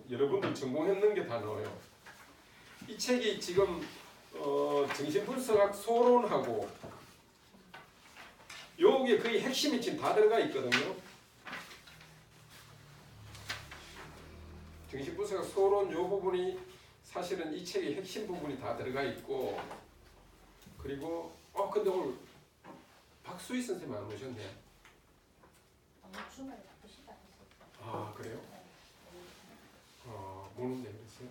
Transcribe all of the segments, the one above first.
여러분들 전공했는 게 다 나와요. 이 책이 지금 정신분석학 소론하고 요게 거의 핵심이 지금 다 들어가 있거든요. 정신분석학 소론 요 부분이 사실은 이 책의 핵심 부분이 다 들어가 있고, 그리고 근데 오늘 박수희 선생님 안 오셨네. 주말에 바쁘시다 했었어요. 아 그래요? 모르는데 그랬어요?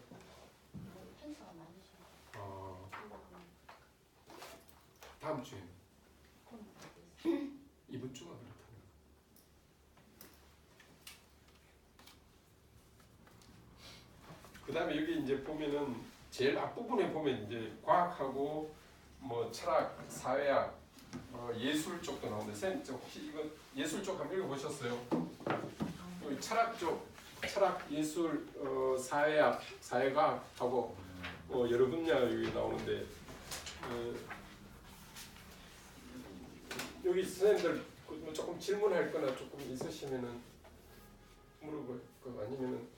펜서가 많으시고. 다음 주에 이번 주가 그렇다는 거. 그 다음에 여기 이제 보면은 제일 앞부분에 보면 이제 과학하고 뭐 철학, 사회학, 예술 쪽도 나오는데 선생님 혹시 이거 예술 쪽 한번 읽어보셨어요? 여기 철학 쪽, 철학, 예술, 사회학, 사회과학하고 여러 분야 여기 나오는데 여기 선생님들 조금 질문할 거나 조금 있으시면은 물어볼 거 아니면은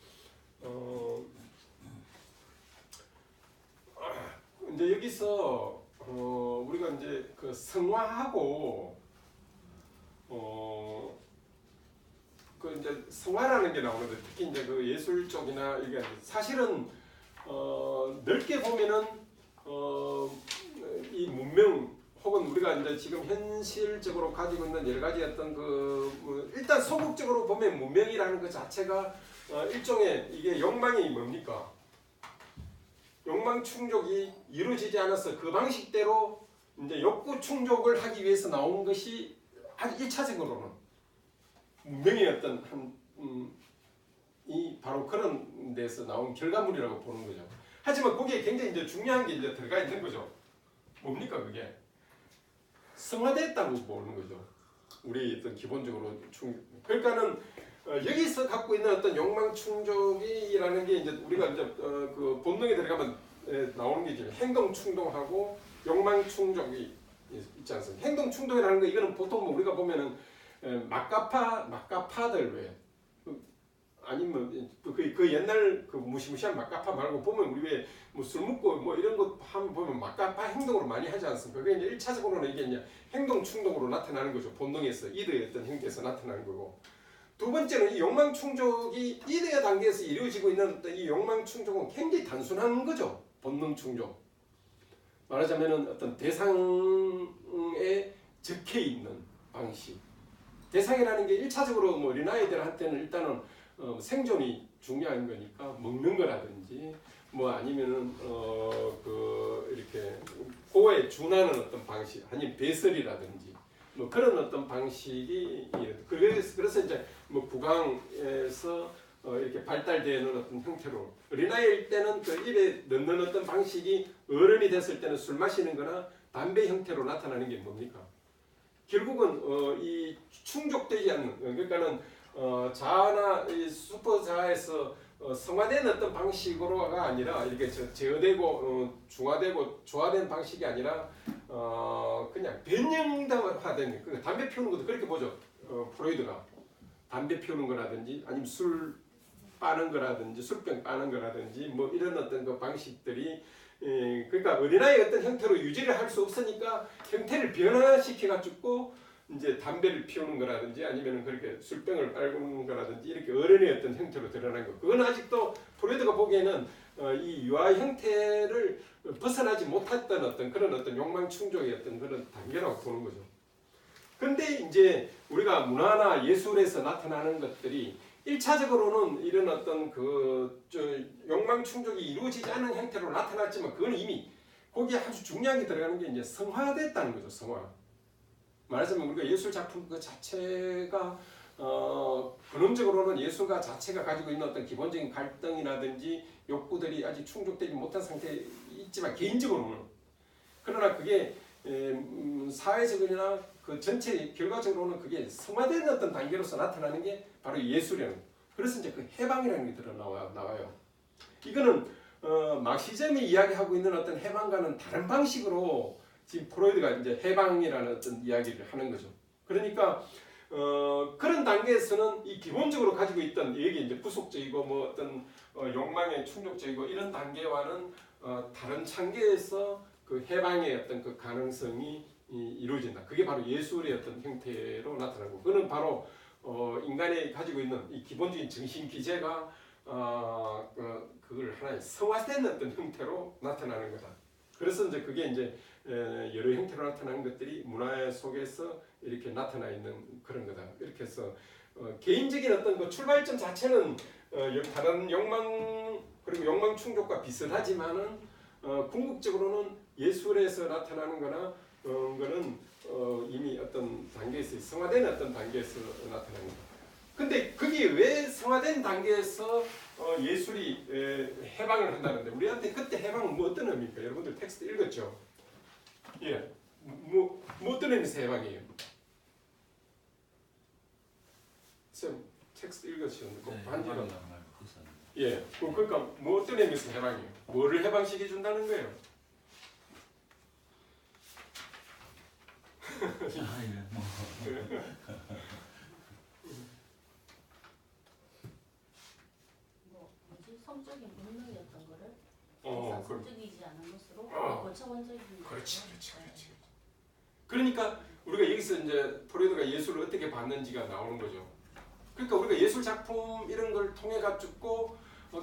이제 여기서 우리가 이제 그 성화하고 그 이제 성화라는 게 나오는데 특히 이제 그 예술 쪽이나 이게 사실은 넓게 보면은 이 문명 혹은 우리가 이제 지금 현실적으로 가지고 있는 여러 가지 어떤 일단 소극적으로 보면 문명이라는 것 자체가 일종의 이게 욕망이 뭡니까? 욕망 충족이 이루어지지 않아서 그 방식대로 이제 욕구 충족을 하기 위해서 나온 것이 아주 1차적으로는 문명의 어떤 이 바로 그런 데서 나온 결과물이라고 보는 거죠. 하지만 거기에 굉장히 이제 중요한 게 이제 들어가 있는 거죠. 뭡니까 그게? 성화됐다고 보는 거죠. 우리 어떤 기본적으로 그러니까는 여기서 갖고 있는 어떤 욕망 충족이라는 게 이제 우리가 이제 그 본능에 들어가면 나오는 게 이제 행동 충동하고 욕망 충족이 있지 않습니까? 행동 충동이라는 거 이거는 보통 뭐 우리가 보면은 막가파들 왜 아니면 그 옛날 그 무시무시한 막가파 말고 보면 우리 왜 뭐 술 먹고 뭐 이런 거 하면 보면 막가파 행동으로 많이 하지 않습니까? 그게 이제 1차적으로는 이게 이제 행동 충동으로 나타나는 거죠. 본능에서 이드의 어떤 행태에서 나타나는 거고. 두 번째는 이 욕망 충족이 이드의 단계에서 이루어지고 있는 어떤 이 욕망 충족은 굉장히 단순한 거죠. 본능 충족. 말하자면은 어떤 대상에 적혀 있는 방식. 대상이라는 게 1차적으로 뭐 어린아이들한테는 일단은 생존이 중요한 거니까 먹는 거라든지 뭐 아니면은 이렇게 고에 준하는 어떤 방식 아니면 배설이라든지 뭐 그런 어떤 방식이 그래서 이제 뭐 구강에서 이렇게 발달되는 어떤 형태로 어린아이일 때는 그 입에 넣는 어떤 방식이 어른이 됐을 때는 술 마시는 거나 담배 형태로 나타나는 게 뭡니까? 결국은 이 충족되지 않는 그러니까는 자아나 이 슈퍼 자아에서 성화된 어떤 방식으로가 아니라 이렇게 제어되고 중화되고 조화된 방식이 아니라 그냥 변형화된 그 담배 피우는 것도 그렇게 보죠. 프로이드가 담배 피우는 거라든지 아니면 술 빠는 거라든지 술병 빠는 거라든지 뭐 이런 어떤 그 방식들이 그러니까 어린아이 어떤 형태로 유지를 할 수 없으니까 형태를 변화시켜 가지고 이제 담배를 피우는 거라든지 아니면 그렇게 술병을 빨는 거라든지 이렇게 어른의 어떤 형태로 드러난 거. 그건 아직도 프로이드가 보기에는 이 유아 형태를 벗어나지 못했던 어떤 그런 어떤 욕망 충족의 어떤 그런 단계라고 보는 거죠. 근데 이제 우리가 문화나 예술에서 나타나는 것들이 1차적으로는 이런 어떤 욕망 충족이 이루어지지 않은 형태로 나타났지만 그건 이미 거기에 아주 중요한 게 들어가는 게 이제 성화됐다는 거죠. 성화. 말하자면 우리가 예술 작품 그 자체가 근원적으로는 예술가 자체가 가지고 있는 어떤 기본적인 갈등이라든지 욕구들이 아직 충족되지 못한 상태에 있지만 개인적으로는 그러나 그게 사회적이나 그 전체 결과적으로는 그게 성화된 어떤 단계로서 나타나는 게 바로 예술이라는. 그래서 이제 그 해방이라는 게 나와요. 이거는 막시즘이 이야기하고 있는 어떤 해방과는 다른 방식으로 지금 프로이드가 이제 해방이라는 어떤 이야기를 하는 거죠. 그러니까 그런 단계에서는 이 기본적으로 가지고 있던 여기 이제 부속적이고 뭐 어떤 욕망에 충족적이고 이런 단계와는 다른 단계에서 그 해방의 어떤 그 가능성이 이루어진다. 그게 바로 예술의 어떤 형태로 나타나는 거. 그는 바로 인간이 가지고 있는 이 기본적인 정신 기제가 그걸 하나의 성화된 어떤 형태로 나타나는 거다. 그래서 이제 그게 이제 여러 형태로 나타나는 것들이 문화 속에서 이렇게 나타나 있는 그런 거다. 이렇게 해서 개인적인 어떤 그 출발점 자체는 다른 욕망 그리고 욕망 충족과 비슷하지만은 궁극적으로는 예술에서 나타나는 거나 거는 이미 어떤 단계에서 성화된 어떤 단계에서 나타나는 거다. 근데 그게 왜 성화된 단계에서 예술이 해방을 한다는데 우리한테 그때 해방은 뭐 어떤 의미입니까? 여러분들 텍스트 읽었죠? 예, 뭐 어떤 의미에서 해방이에요? 쌤 텍스트 읽으셨는데 꼭 반지로 예, 그러니까 뭐 어떤 의미에서 해방이에요? 뭐를 해방시켜 준다는 거예요? 뭐지? 성적인 본능이었던 거를 그럼. 성적이지 않은 것으로 고차원적인 그렇지. 그러니까 우리가 여기서 이제 프로이드가 예술을 어떻게 봤는지가 나오는 거죠. 그러니까 우리가 예술 작품 이런 걸 통해 가지고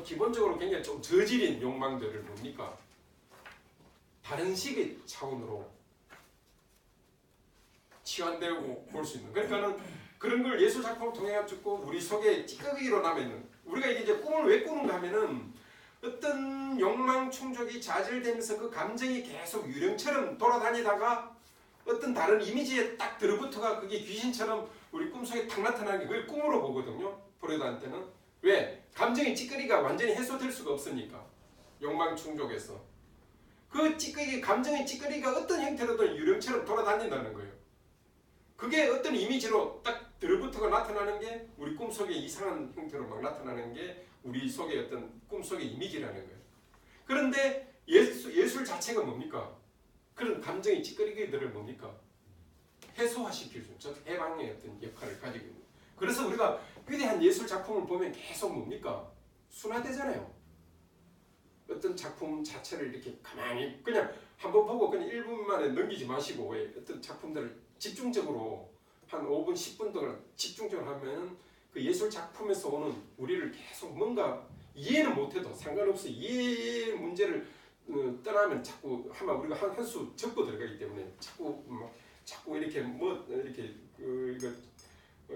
기본적으로 굉장히 좀 저질인 욕망들을 뭡니까? 다른 식의 차원으로 치환되고 볼 수 있는. 그러니까는 그런 걸 예술 작품을 통해 가지고 우리 속에 찌꺼기로 남아 있는. 우리가 이제 꿈을 왜 꾸는가 하면은 어떤 욕망 충족이 자질되면서 그 감정이 계속 유령처럼 돌아다니다가 어떤 다른 이미지에 딱 들어붙어가 그게 귀신처럼 우리 꿈속에 탁 나타나는 게 그걸 꿈으로 보거든요. 프로이드한테는. 왜? 감정의 찌꺼기가 완전히 해소될 수가 없으니까. 욕망 충족에서. 그 찌꺼기, 감정의 찌꺼기가 어떤 형태로든 유령처럼 돌아다닌다는 거예요. 그게 어떤 이미지로 딱 들어붙어가 나타나는 게 우리 꿈속에 이상한 형태로 막 나타나는 게 우리 속의 어떤 꿈속의 이미지라는 거예요. 그런데 예술 자체가 뭡니까? 그런 감정의 찌꺼기들을 뭡니까? 해소화시켜주는, 즉 해방의 어떤 역할을 가지고 있는. 그래서 우리가 위대한 예술 작품을 보면 계속 뭡니까? 순화되잖아요. 어떤 작품 자체를 이렇게 가만히 그냥 한번 보고 그냥 1분 만에 넘기지 마시고 왜 어떤 작품들을 집중적으로 한 5분, 10분 동안 집중적으로 하면 그 예술 작품에서 오는 우리를 계속 뭔가 이해는 못해도 상관없어. 이해의 문제를 떠나면 자꾸 하면 우리가 한 수 접고 들어가기 때문에 자꾸 이렇게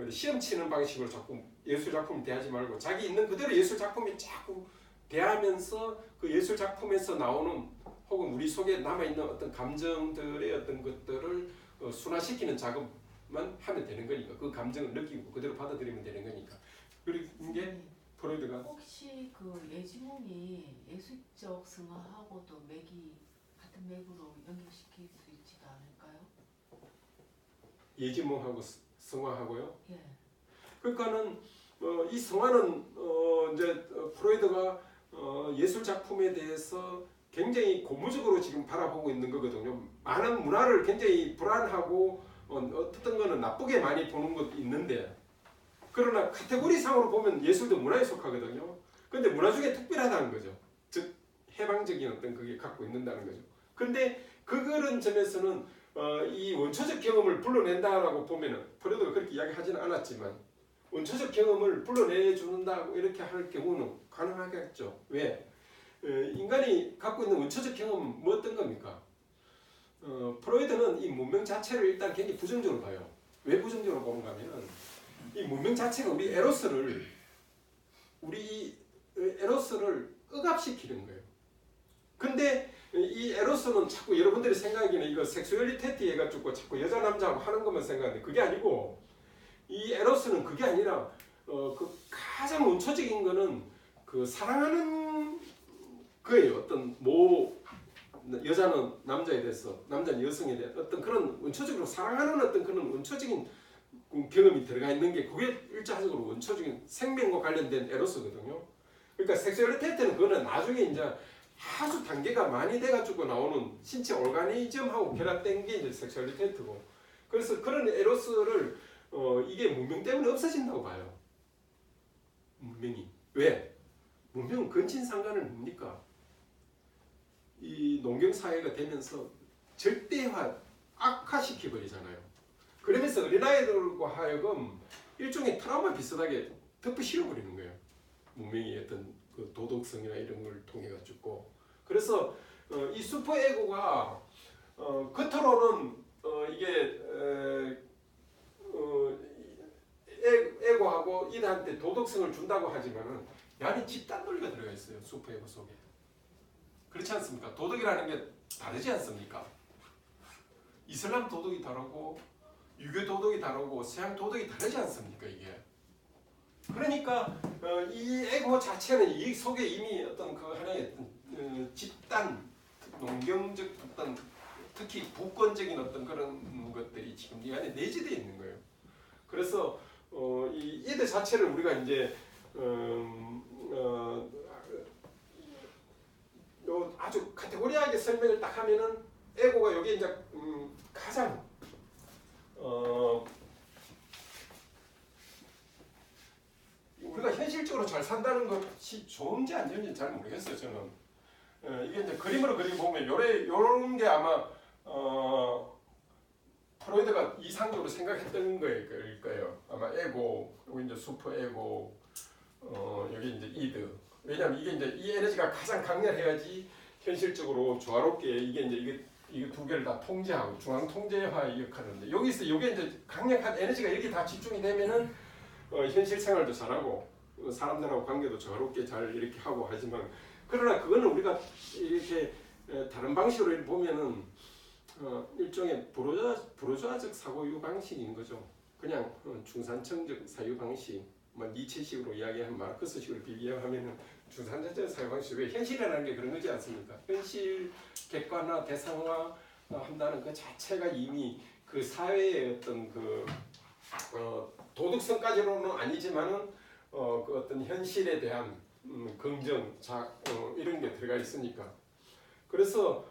시험 치는 방식으로 자꾸 예술 작품을 대하지 말고 자기 있는 그대로 예술 작품이 자꾸 대하면서 그 예술 작품에서 나오는 혹은 우리 속에 남아 있는 어떤 감정들의 어떤 것들을 순화시키는 작업만 하면 되는 거니까 그 감정을 느끼고 그대로 받아들이면 되는 거니까. 그리고 이게 프로이드가 혹시 그 예지몽이 예술적 승화하고도 맥이 같은 맥으로 연결시킬 수 있지가 않을까요? 예지몽하고 성화하고요. 예. 그러니까는 이 성화는 이제 프로이드가 예술 작품에 대해서 굉장히 고무적으로 지금 바라보고 있는 거거든요. 많은 문화를 굉장히 불안하고 어떤 거는 나쁘게 많이 보는 것도 있는데 그러나 카테고리상으로 보면 예술도 문화에 속하거든요. 근데 문화 중에 특별하다는 거죠. 즉 해방적인 어떤 그게 갖고 있는다는 거죠. 근데 그런 점에서는 이 원초적 경험을 불러낸다라고 보면은 프로이드가 그렇게 이야기하지는 않았지만 원초적 경험을 불러내준다고 이렇게 할 경우는 가능하겠죠. 왜? 인간이 갖고 있는 원초적 경험은 뭐 어떤 겁니까? 프로이드는 이 문명 자체를 일단 굉장히 부정적으로 봐요. 왜 부정적으로 보는가 하면 이 문명 자체가 우리 에로스를 억압시키는 거예요. 근데 이 에로스는 자꾸 여러분들이 생각하기에는 이거 섹슈얼리테티 해가지고 자꾸 여자 남자하고 하는 것만 생각하는데 그게 아니고 이 에로스는 그게 아니라 그 가장 원초적인 거는 그 사랑하는 거예요. 어떤 여자는 남자에 대해서 남자는 여성에 대한 어떤 그런 원초적으로 사랑하는 어떤 그런 원초적인 경험이 들어가 있는 게 그게 일차적으로 원초적인 생명과 관련된 에로스거든요. 그러니까 섹슈얼리테티는 그거는 나중에 이제 아주 단계가 많이 돼가지고 나오는 신체 오르가니즘하고 결합된 게 이제 섹슈얼리테티고 그래서 그런 에로스를 이게 문명 때문에 없어진다고 봐요. 문명이. 왜? 문명은 근친상간을 뭡니까? 이 농경사회가 되면서 절대화, 악화시켜버리잖아요. 그러면서 어린아이들과 하여금 일종의 트라우마 비슷하게 덮어 씌워버리는 거예요. 문명의 어떤 그 도덕성이나 이런 걸 통해 가지고. 그래서 이 슈퍼에고가 겉으로는 이게 에고하고 이들한테 도덕성을 준다고 하지만은 안에 집단 논리가 들어가 있어요. 슈퍼에고 속에. 그렇지 않습니까? 도덕이라는 게 다르지 않습니까? 이슬람 도덕이 다르고 유교 도덕이 다르고 서양 도덕이 다르지 않습니까? 이게. 그러니까 이 에고 자체는 이 속에 이미 어떤 그 하나의 집단 농경적 어떤 특히 부권적인 어떤 그런 것들이 지금 이 안에 내재되어 있는 거예요. 그래서 이 이들 자체를 우리가 이제 요 아주 카테고리하게 설명을 딱 하면은 에고가 여기 이제 가장 우리가 현실적으로 잘 산다는 것이 좋은지 안 좋은지 잘 모르겠어요. 저는 이게 이제 그림으로 그리고 보면 요런 게 아마 프로이드가 이상적으로 생각했던 거일 거예요. 아마 에고 그리고 이제 슈퍼 에고 여기 이제 이드. 왜냐하면 이게 이제 이 에너지가 가장 강렬해야지 현실적으로 조화롭게 이게 두 개를 다 통제하고 중앙 통제화의 역할인데 여기서 이게 이제 강력한 에너지가 이렇게 다 집중이 되면은 현실 생활도 잘하고 사람들하고 관계도 조화롭게 잘 이렇게 하고 하지만 그러나 그거는 우리가 이렇게 다른 방식으로 보면은 일종의 부르주아적 사고유 방식인 거죠. 그냥 중산층적 사유 방식, 니체식으로 이야기한 마르크스식으로 비교하면은 중산층적 사유 방식. 왜 현실이라는 게 그런 거지 않습니까? 현실 객관화, 대상화 한다는 그 자체가 이미 그 사회의 어떤 그 도덕성까지로는 아니지만은 그 어떤 현실에 대한 긍정, 이런 게 들어가 있으니까. 그래서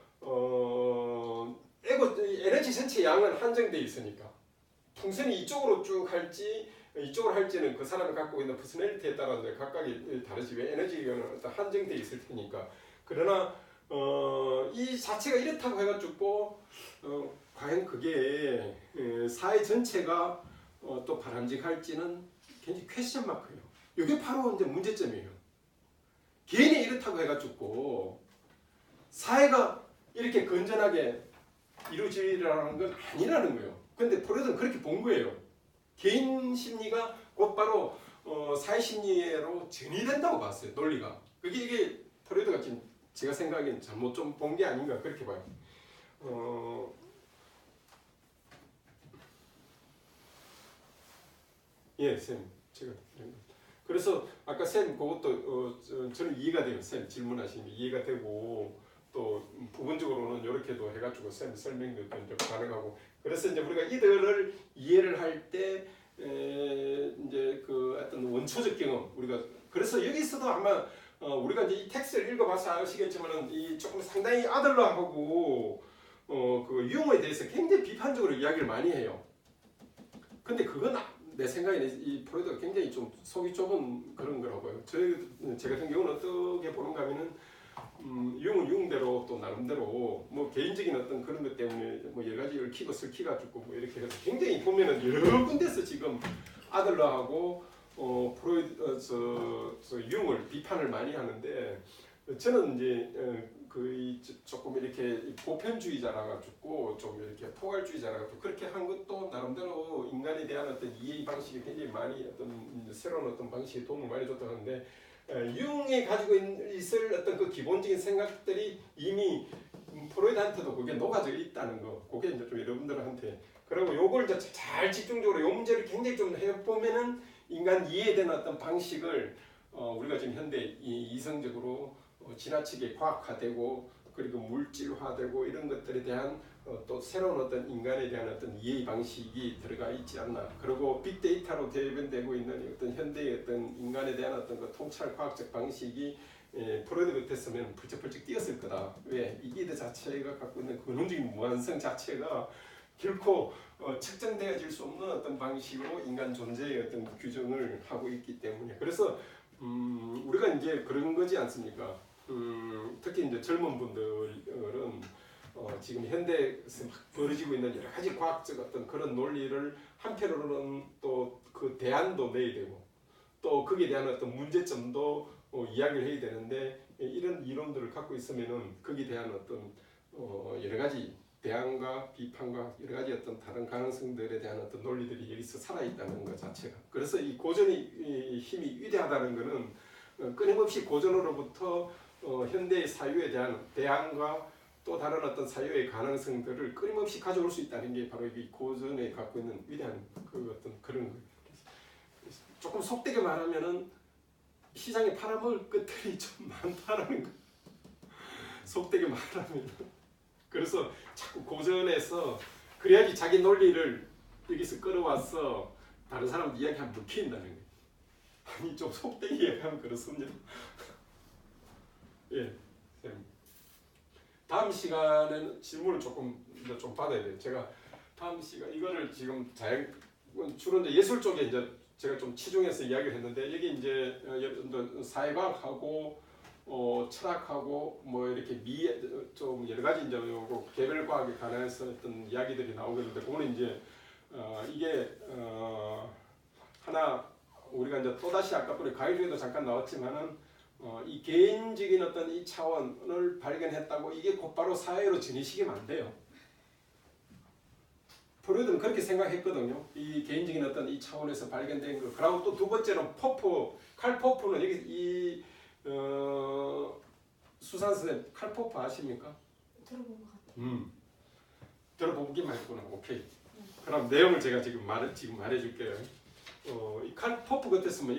에너지 전체 양은 한정돼 있으니까 풍선이 이쪽으로 쭉 할지 이쪽으로 할지는 그 사람이 갖고 있는 퍼스널리티에 따라서 각각이 다르지. 왜 에너지가 한정돼 있을 테니까. 그러나 이 자체가 이렇다고 해가지고 과연 그게 사회 전체가 또 바람직할지는 굉장히 퀘스천 마크예요. 이게 바로 이제 문제점이에요. 개인이 이렇다고 해가지고 사회가 이렇게 건전하게 이루어지라는 건 아니라는 거예요. 근데 프로이드는 그렇게 본 거예요. 개인 심리가 곧바로 사회 심리로 전이된다고 봤어요. 논리가. 이게 프로이드가 지금 제가 생각엔 잘못 좀 본 게 아닌가 그렇게 봐요. 예, 쌤. 제가 그래서 아까 쌤 그것도 저는 이해가 돼요. 쌤 질문하신 게 이해가 되고 또 부분적으로는 이렇게도 해가지고 쌤 설명도 좀 가능하고 그래서 이제 우리가 이들을 이해를 할 때 이제 그 어떤 원초적 경험 우리가 그래서 여기서도 아마 우리가 이제 이 텍스트를 읽어봐서 아시겠지만은 이 조금 상당히 아들러하고 그 융에 대해서 굉장히 비판적으로 이야기를 많이 해요. 근데 그건 내 생각에는 이 프로이드가 굉장히 좀 속이 좁은 그런 거라고요. 제 같은 경우는 어떻게 보는가 하면은 융은 융대로 또 나름대로 뭐 개인적인 어떤 그런 것 때문에 뭐 여러 가지 얽히고 설키가지고 뭐 이렇게 해서 굉장히 보면은 여러 군데서 지금 아들러하고 프로이드 저 융을 비판을 많이 하는데 저는 이제 거의 조금 이렇게 보편주의자라 가지고 좀 이렇게 포괄주의자라 가지고 그렇게 한 것도 나름대로 인간에 대한 어떤 이해 방식이 굉장히 많이 어떤 새로운 어떤 방식에 도움을 많이 줬다고 하는데 융이 가지고 있을 어떤 그 기본적인 생각들이 이미 프로이드한테도 그게 녹아져 있다는 거. 그게 이제 좀 여러분들한테 그리고 요걸 이제 잘 집중적으로 요 문제를 굉장히 좀 해보면은 인간 이해되는 어떤 방식을 우리가 지금 현대 이성적으로 지나치게 과학화되고 그리고 물질화되고 이런 것들에 대한 또 새로운 어떤 인간에 대한 어떤 이해 방식이 들어가 있지 않나. 그리고 빅데이터로 대변되고 있는 어떤 현대의 어떤 인간에 대한 어떤 그 통찰 과학적 방식이 프로이드 같았으면 펄쩍펄쩍 뛰었을 거다. 왜? 이 기대 자체가 갖고 있는 근원적인 무한성 자체가 결코 측정되어질 수 없는 어떤 방식으로 인간 존재의 어떤 규정을 하고 있기 때문에 그래서 우리가 이제 그런 거지 않습니까? 특히 이제 젊은 분들은 지금 현대에서 막 벌어지고 있는 여러 가지 과학적 어떤 그런 논리를 한편으로는 또 그 대안도 내야 되고 또 거기에 대한 어떤 문제점도 이야기를 해야 되는데 이런 이론들을 갖고 있으면은 거기에 대한 어떤 여러 가지 대안과 비판과 여러 가지 어떤 다른 가능성들에 대한 어떤 논리들이 여기서 살아있다는 것 자체가 그래서 이 고전의 힘이 위대하다는 것은 끊임없이 고전으로부터 현대의 사유에 대한 대안과 또 다른 어떤 사유의 가능성들을 끊임없이 가져올 수 있다는 게 바로 이 고전에 갖고 있는 위대한 그 어떤 그런 거예요. 조금 속되게 말하면은 시장에 팔아먹을 것들이 좀 많다라는 거. 속되게 말하면 그래서 자꾸 고전에서 그래야지 자기 논리를 여기서 끌어와서 다른 사람 이야기하면 먹힌다는 거예요. 아니 좀 속되게 이야기하면 그렇습니다. 예, 다음 시간에는 질문을 좀 받아야 돼요. 제가 다음 시간 이거를 지금 주로 이제 예술 쪽에 이제 제가 좀 치중해서 이야기를 했는데 여기 이제 사회과학하고 철학하고 뭐 이렇게 좀 여러 가지 이제 개별 과학에 관해서 어떤 이야기들이 나오겠는데 그거는 이제 이게 하나 우리가 이제 또 다시 아까 우리 가요 중에도 잠깐 나왔지만은 이 개인적인 어떤 이 차원을 발견했다고 이게 곧바로 사회로 전이시키면 안 돼요. 프로이드는 그렇게 생각했거든요. 이 개인적인 어떤 이 차원에서 발견된 거. 그리고 또 두 번째는 칼 포프는 여기 이 수산 선생님 칼 포프 아십니까? 들어본 것 같아요. 들어보기만 했구나. 오케이. 그럼 내용을 제가 지금 말해줄게요. 이 칼 포프 같았으면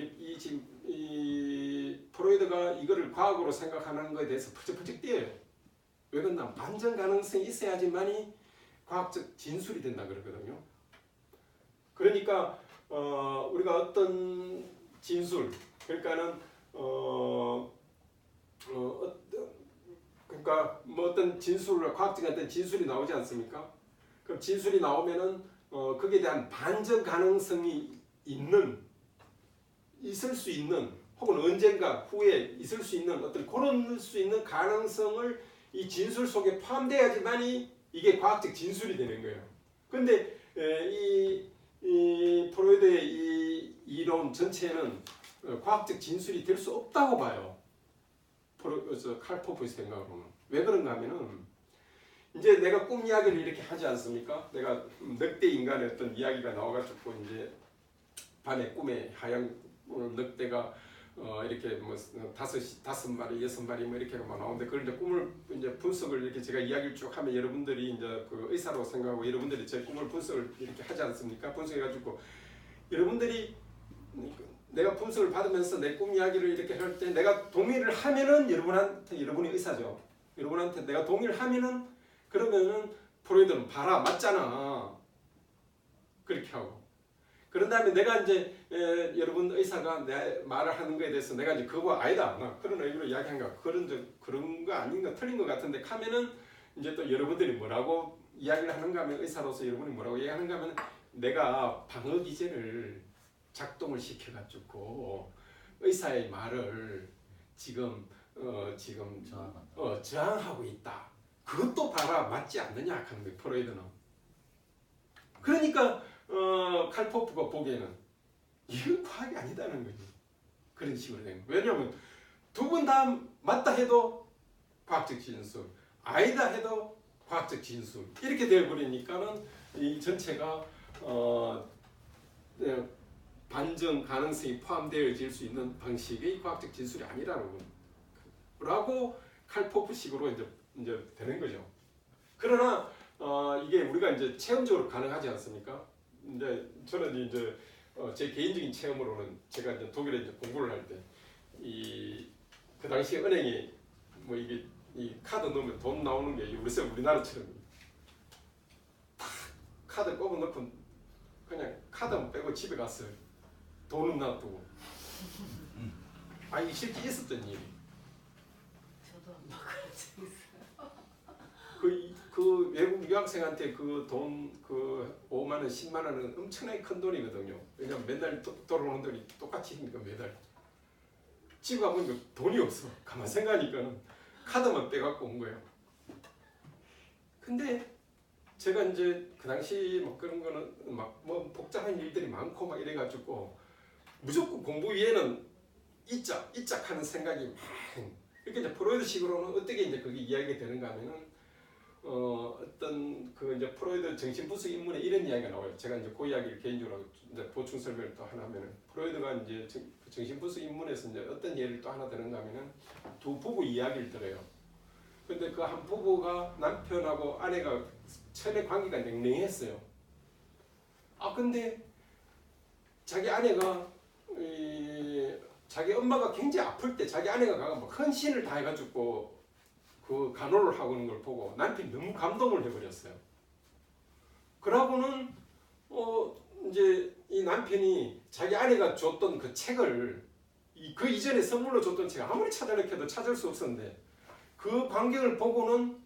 이 프로이드가 이거를 과학으로 생각하는 것에 대해서 펄쩍펄쩍 뛰어요. 왜 그러나 반전 가능성이 있어야지만이 과학적 진술이 된다 그러거든요. 그러니까 우리가 어떤 진술, 그러니까는 그러니까 뭐 어떤 진술을 과학적인 어떤 진술이 나오지 않습니까? 그럼 진술이 나오면은 거기에 대한 반전 가능성이 있을 수 있는 혹은 언젠가 후에 있을 수 있는 어떤 그런 수 있는 가능성을 이 진술 속에 포함돼야지만이 이게 과학적 진술이 되는 거예요. 근데 이 프로이드의 이 이론 전체는 과학적 진술이 될 수 없다고 봐요. 칼 포프의 생각으로는. 왜 그런가 하면은 이제 내가 꿈 이야기를 이렇게 하지 않습니까? 내가 늑대 인간의 어떤 이야기가 나와가지고 이제 밤에 꿈에 하얀 늑대가 이렇게 뭐 다섯 마리, 여섯 마리 뭐 이렇게 나오는데 그걸 이제 꿈을 이제 분석을 이렇게 제가 이야기를 쭉 하면 여러분들이 이제 그 의사로 생각하고 여러분들이 제 꿈을 분석을 이렇게 하지 않습니까? 분석해가지고 여러분들이 내가 분석을 받으면서 내 꿈 이야기를 이렇게 할 때 내가 동의를 하면은 여러분이 의사죠. 여러분한테 내가 동의를 하면은 그러면은 프로이드는 봐라 맞잖아. 그렇게 하고. 그런 다음에 내가 이제 여러분 의사가 내 말을 하는 거에 대해서 내가 이제 그거 아니다. 나 그런 의미로 이야기한가. 그런 거 아닌가 틀린 것 같은데 하면은 이제 또 여러분들이 뭐라고 이야기를 하는가 하면 의사로서 여러분이 뭐라고 이야기하는가 하면 내가 방어 기제를 작동을 시켜가지고 의사의 말을 지금 저항하고 있다. 그것도 봐라 맞지 않느냐 하는 거예요. 프로이드는. 그러니까 칼 포프가 보기에는 이건 과학이 아니다는 거지. 그런 식으로 된 거예요. 왜냐하면 두 분 다 맞다 해도 과학적 진술, 아니다 해도 과학적 진술 이렇게 되어버리니까는 이 전체가 반전 가능성이 포함되어질 수 있는 방식의 과학적 진술이 아니라고 칼 포프식으로 이제 되는 거죠. 그러나 이게 우리가 이제 체험적으로 가능하지 않습니까? 이제 저는 이제 제 개인적인 체험으로는 제가 이제 독일에 이제 공부를 할 때 그 당시에 은행에 뭐 이게 이 카드 넣으면 돈 나오는 게 우리나라처럼 탁 카드 꼽아 넣고 그냥 카드만 빼고 집에 갔어요. 돈은 놔두고. 이게 실제 있었던 일이. 저도 안 바꿔 적 있어요. 그 외국 유학생한테 그 돈 그 5만 원, 10만 원은 엄청나게 큰 돈이거든요. 왜냐면 맨날 돌아오는 돈이 똑같으니까 매달. 집에 가보니까 돈이 없어. 가만 생각하니까는 카드만 빼갖고 온 거예요. 근데 제가 이제 그 당시 뭐 그런 거는 막 뭐 복잡한 일들이 많고 막 이래가지고 무조건 공부 위에는 이짝 하는 생각이 막 이렇게 이제 프로이드식으로는 어떻게 이제 그게 이야기가 되는가 하면은 어떤 그 이제 프로이드 정신분석 인문에 이런 이야기가 나와요. 제가 이제 그 이야기를 개인적으로 이제 보충 설명을 또 하나 하면은 프로이드가 이제 정신분석 인문에서 이제 어떤 예를 또 하나 드는가 하면은 두 부부 이야기를 들어요. 근데 그 한 부부가 남편하고 아내가 처음에 관계가 냉랭했어요. 근데 자기 아내가 자기 엄마가 굉장히 아플 때 자기 아내가 가서 막 헌신을 다 해가지고 그 간호를 하고 있는 걸 보고 남편이 너무 감동을 해버렸어요. 그러고는 이제 이 남편이 자기 아내가 줬던 그 책을 그 이전에 선물로 줬던 책 아무리 찾아내켜도 찾을 수 없었는데 그 광경을 보고는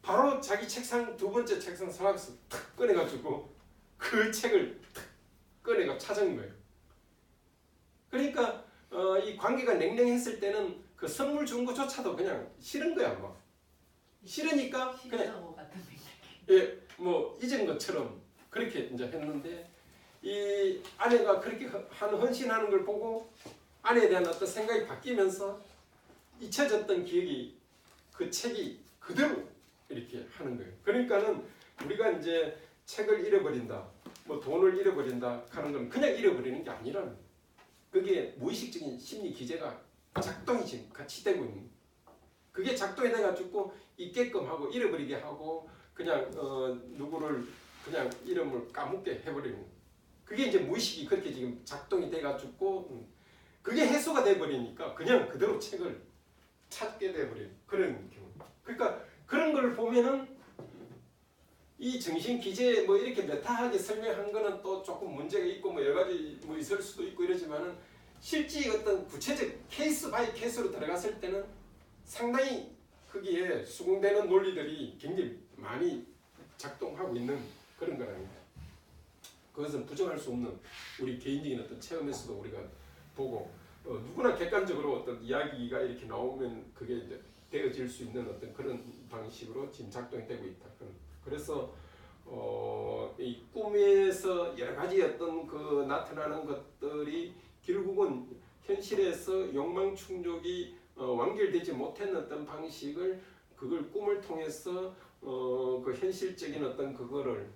바로 자기 책상 두 번째 책상 서랍에서 탁 꺼내가지고 그 책을 탁 꺼내가 찾은 거예요. 그러니까 이 관계가 냉랭했을 때는 그 선물 준 것조차도 그냥 싫은 거야 막. 싫으니까 그냥 같은 예, 뭐 잊은 것처럼 그렇게 이제 했는데 이 아내가 그렇게 헌신하는 걸 보고 아내에 대한 어떤 생각이 바뀌면서 잊혀졌던 기억이 그 책이 그대로 이렇게 하는 거예요. 그러니까는 우리가 이제 책을 잃어버린다, 뭐 돈을 잃어버린다 하는 건 그냥 잃어버리는 게 아니라는 거예요. 그게 무의식적인 심리 기제가 작동이 지금 같이 되고 있는 거예요. 그게 작동이 돼가지고 있게끔 하고 잃어버리게 하고 그냥 누구를 그냥 이름을 까먹게 해버리는 거예요. 그게 이제 무의식이 그렇게 지금 작동이 돼가지고 그게 해소가 돼버리니까 그냥 그대로 책을 찾게 돼버리는 그런 경우. 그러니까 그런 걸 보면은 이 정신 기제 뭐 이렇게 메타하게 설명한 거는 또 조금 문제가 있고 뭐 여러 가지 뭐 있을 수도 있고 이러지만은 실제 어떤 구체적 케이스 바이 케이스로 들어갔을 때는 상당히 거기에 수긍되는 논리들이 굉장히 많이 작동하고 있는 그런 거랍니다. 그것은 부정할 수 없는 우리 개인적인 어떤 체험에서도 우리가 보고 누구나 객관적으로 어떤 이야기가 이렇게 나오면 그게 이제 되어질 수 있는 어떤 그런 방식으로 지금 작동이 되고 있다. 그래서 이 꿈에서 여러 가지 어떤 그 나타나는 것들이 결국은 현실에서 욕망 충족이 완결되지 못한 어떤 방식을 그걸 꿈을 통해서 그 현실적인 어떤 그거를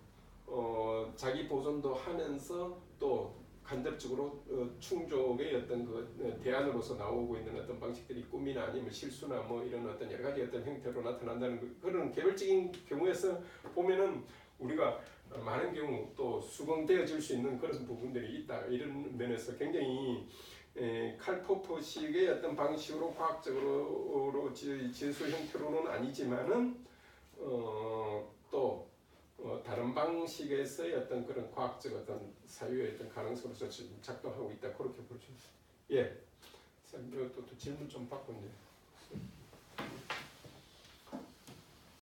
자기 보존도 하면서 또 간접적으로 충족의 어떤 그 대안으로서 나오고 있는 어떤 방식들이 꿈이나 아니면 실수나 뭐 이런 어떤 여러 가지 어떤 형태로 나타난다는 그런 개별적인 경우에서 보면은 우리가 많은 경우 또 수긍되어질 수 있는 그런 부분들이 있다. 이런 면에서 굉장히 칼포퍼식의 어떤 방식으로 과학적으로 진술 형태로는 아니지만은 또 다른 방식에서의 어떤 그런 과학적 어떤 사유의 어떤 가능성으로서 지금 작동하고 있다. 그렇게 볼 수 있습니다. 예, 또 질문 좀 받고 이제.